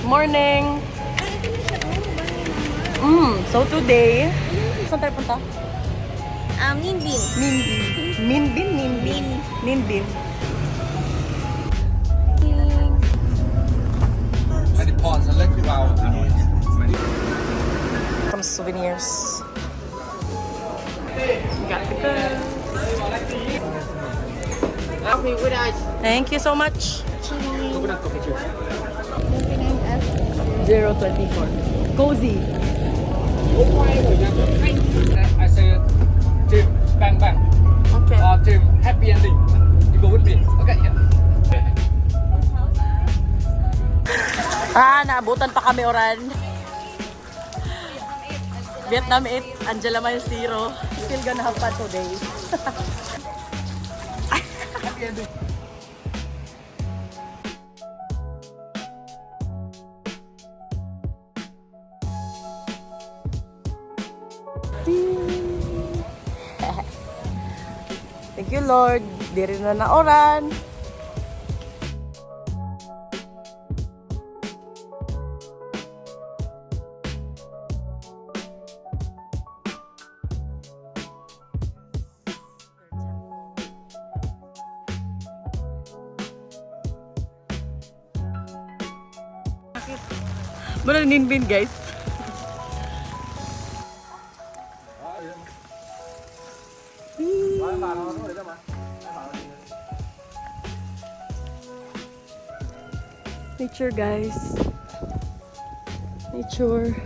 Morning! So today, saan tayo punta? Minbin. Minbin. Some souvenirs. Got the gun. Thank you so much. 024. Cozy. I say team bang bang. Okay. Or team happy ending. You go with me. Okay. Yeah. Naabutan pa kami oran. Vietnam 8, Angela Miles 0. Still gonna have fun today. Happy ending. Thank you, Lord. Di rin na naoran. Muna ninbin, guys. Nature, guys. Nature.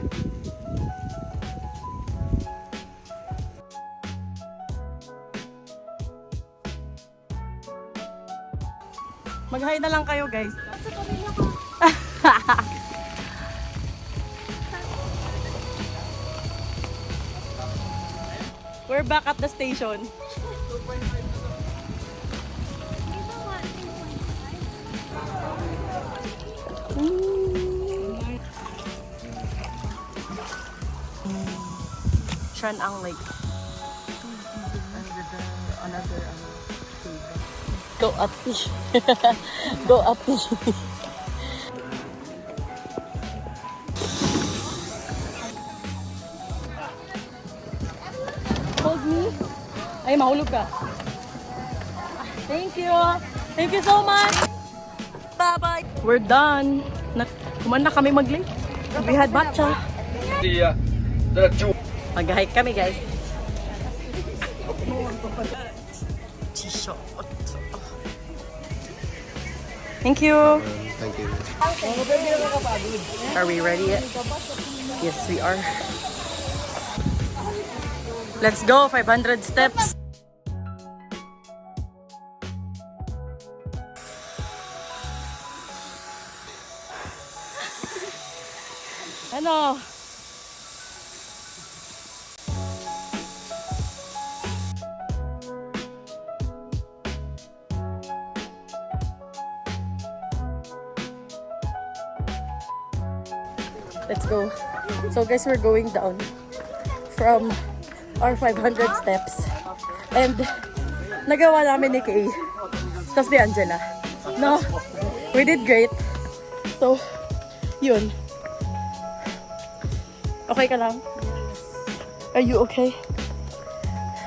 Mag-hi na lang kayo, guys. We're back at the station. Shan Ang Lake. Another Go up. Go up. Hold me. Ay, mahulog ka. Thank you. Thank you so much. Bye-bye. We're done. Kuman na kami mag-lake. We had matcha. Mag-hike kami, guys. Thank you. Thank you. Are we ready yet? Yes, we are. Let's go, 500 steps. Ano? Let's go. So guys, we're going down from our 500 steps. And nagawa namin ni Kay. Tapos ni Angela. No, we did great. So, yun. Okay ka lang? Are you okay?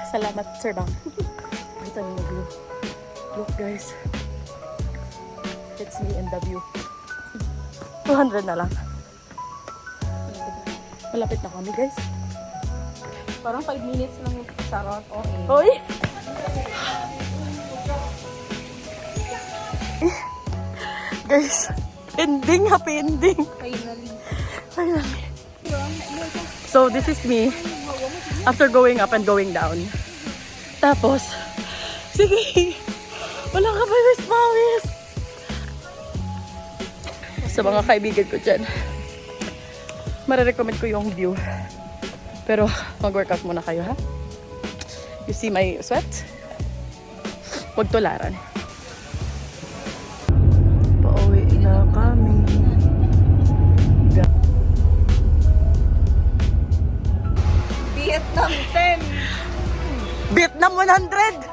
Salamat, Sir Bang. Ito yung view. Look, guys. It's me and the view. 200 na lang. Malapit na kami, guys. Parang 5 minutes lang yung sarot. Okay. Hoy! Guys, ending, happy ending. Finally. So, this is me after going up and going down. Tapos, sige, wala ka pawis. Sa mga kaibigan ko dyan, marirecommend ko yung view. Pero, mag-workout muna kayo, ha? You see my sweat? Huwag tularan. Pauwi na kami. Vietnam 10. Vietnam 100!